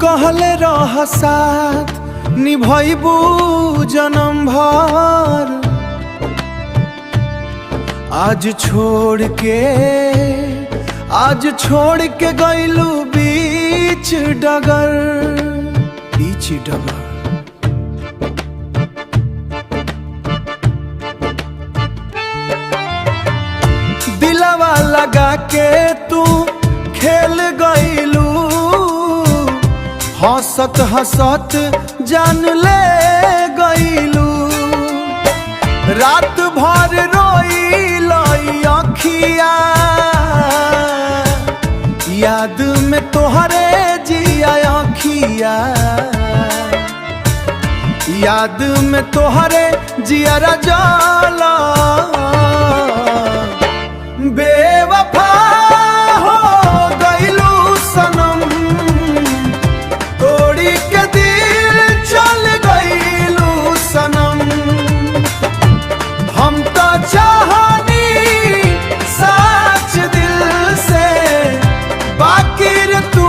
कहले रह साथ निभैबू जन्म भर, आज छोड़ के गइलू बीच डगर। दिलवा लगा के तू खेल गइलू, हंसत हंसत जान ले गइलू। रात भर रोइल अखिया, याद में तोहरे जिया अखिया, याद में तोहरे जिया जाला। बेवफा हो गइलू सनम, तोड़ी के दिल चल गइलू सनम। हम तो चाहनी सच दिल से, बाकी तू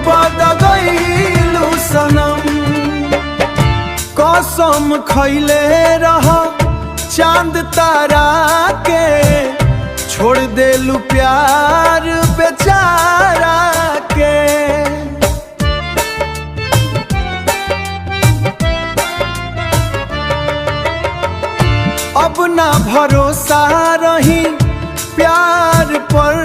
बदल गइलू सनम। कसम खइले रह चांद तारा के, छोड़ देलू प्यार बेचारा के। अब ना भरोसा रही प्यार पर,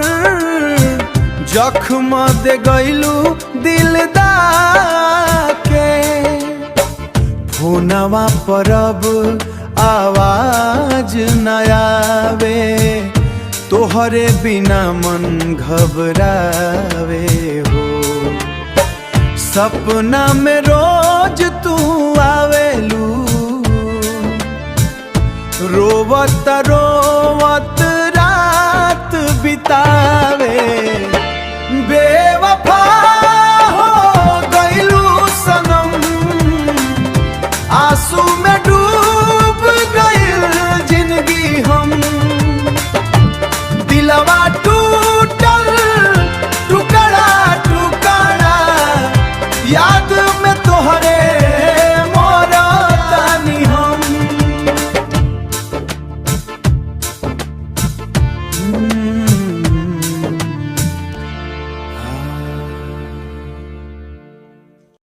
जख्म दे गइलू दिलदार के। फोनवा पर अब आवाज न आवे, तोहरे बिना मन घबरावे हो। सपना में रोज तू आवेलू, रोवत रोवत रात बितावे। बेवफा हो गइलू सनम, आंसू में डूब गइल जिंदगी हम। दिलवा टूटल टुकड़ा टुकड़ा, याद में तोहरे